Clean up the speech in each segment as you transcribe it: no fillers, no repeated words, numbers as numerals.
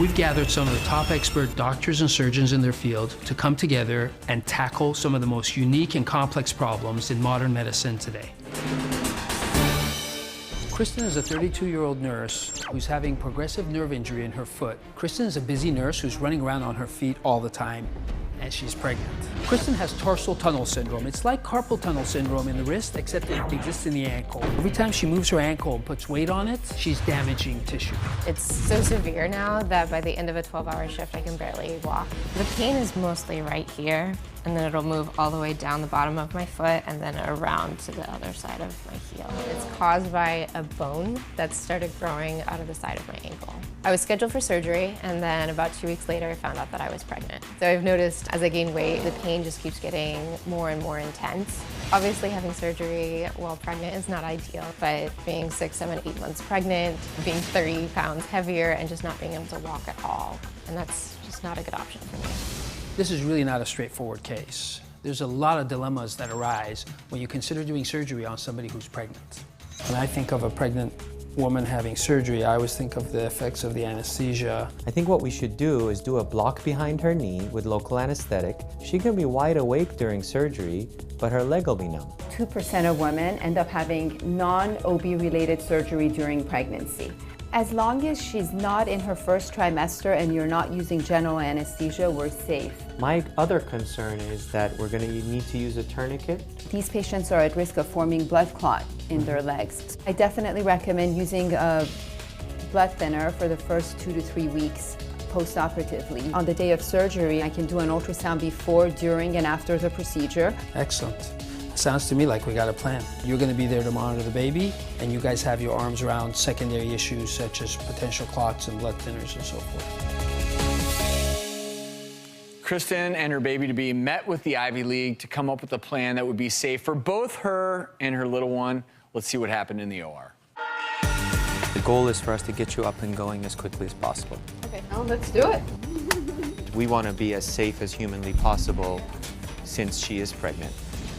We've gathered some of the top expert doctors and surgeons in their field to come together and tackle some of the most unique and complex problems in modern medicine today. Kristin is a 32-year-old nurse who's having progressive nerve injury in her foot. Kristin is a busy nurse who's running around on her feet all the time, and she's pregnant. Kristin has Tarsal Tunnel Syndrome. It's like carpal tunnel syndrome in the wrist, except it exists in the ankle. Every time she moves her ankle and puts weight on it, she's damaging tissue. It's so severe now that by the end of a 12-hour shift, I can barely walk. The pain is mostly right here, and then it'll move all the way down the bottom of my foot and then around to the other side of my heel. It's caused by a bone that started growing out of the side of my ankle. I was scheduled for surgery, and then about 2 weeks later, I found out that I was pregnant. So I've noticed as I gain weight, the pain just keeps getting more and more intense. Obviously, having surgery while pregnant is not ideal, but being 6, 7, 8 months pregnant, being 30 pounds heavier, and just not being able to walk at all, and that's just not a good option for me. This is really not a straightforward case. There's a lot of dilemmas that arise when you consider doing surgery on somebody who's pregnant. When I think of a pregnant woman having surgery, I always think of the effects of the anesthesia. I think what we should do is do a block behind her knee with local anesthetic. She can be wide awake during surgery, but her leg will be numb. 2% of women end up having non-OB related surgery during pregnancy. As long as she's not in her first trimester and you're not using general anesthesia, we're safe. My other concern is that we're going to need to use a tourniquet. These patients are at risk of forming blood clot in their legs. I definitely recommend using a blood thinner for the first 2 to 3 weeks post-operatively. On the day of surgery, I can do an ultrasound before, during, and after the procedure. Excellent. Sounds to me like we got a plan. You're going to be there to monitor the baby, and you guys have your arms around secondary issues such as potential clots and blood thinners and so forth. Kristin and her baby-to-be met with the Ivy League to come up with a plan that would be safe for both her and her little one. Let's see what happened in the OR. The goal is for us to get you up and going as quickly as possible. Okay, well, let's do it. We want to be as safe as humanly possible since she is pregnant.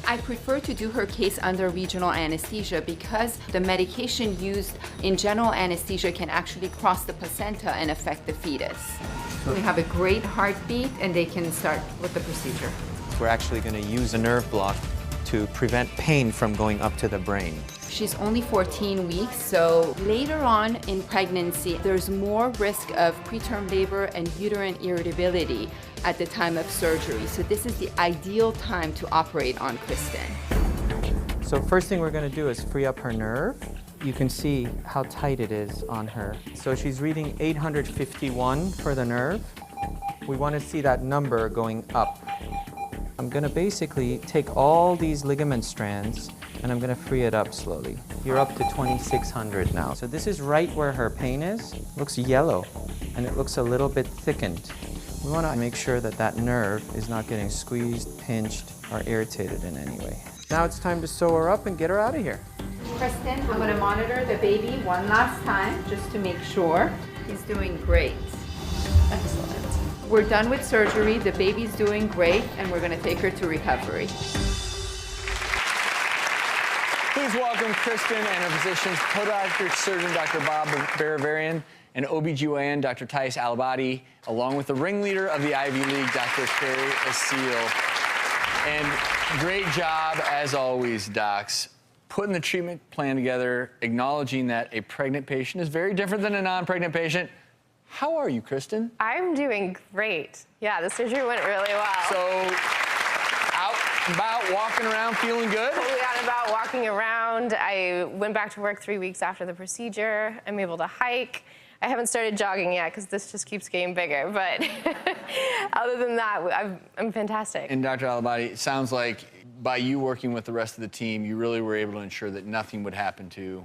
I prefer to do her case under regional anesthesia because the medication used in general anesthesia can actually cross the placenta and affect the fetus. We have a great heartbeat and they can start with the procedure. We're actually going to use a nerve block to prevent pain from going up to the brain. She's only 14 weeks, so later on in pregnancy, there's more risk of preterm labor and uterine irritability at the time of surgery. So this is the ideal time to operate on Kristin. So first thing we're going to do is free up her nerve. You can see how tight it is on her. So she's reading 851 for the nerve. We want to see that number going up. I'm going to basically take all these ligament strands and I'm going to free it up slowly. You're up to 2,600 now. So this is right where her pain is. It looks yellow and it looks a little bit thickened. We want to make sure that that nerve is not getting squeezed, pinched, or irritated in any way. Now it's time to sew her up and get her out of here. Kristin, I'm going to monitor the baby one last time just to make sure. He's doing great. Excellent. We're done with surgery, the baby's doing great, and we're going to take her to recovery. Please welcome Kristin and her physicians, podiatric surgeon Dr. Bob Baravarian and OBGYN Dr. Thais Al-Abadi, along with the ringleader of the Ivy League, Dr. Carrie Asile. And great job, as always, docs, putting the treatment plan together, acknowledging that a pregnant patient is very different than a non-pregnant patient. How are you, Kristin? I'm doing great. Yeah, the surgery went really well. So, out and about, walking around, feeling good? Totally out and about, walking around. I went back to work 3 weeks after the procedure. I'm able to hike. I haven't started jogging yet because this just keeps getting bigger, but other than that, I'm fantastic. And Dr. Al-Abadi, it sounds like by you working with the rest of the team, you really were able to ensure that nothing would happen to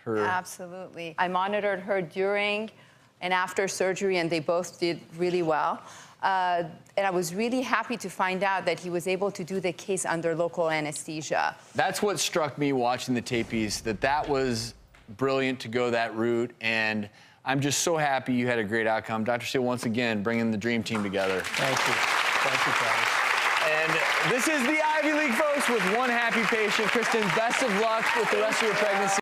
her. Absolutely. I monitored her during and after surgery, and they both did really well. And I was really happy to find out that he was able to do the case under local anesthesia. That's what struck me watching the tape piece, that was brilliant to go that route, and I'm just so happy you had a great outcome. Dr. Steele, once again, bringing the dream team together. Thank you. Thank you, Travis. And this is the Ivy League, folks, with one happy patient. Kristin, best of luck with the rest of your pregnancy.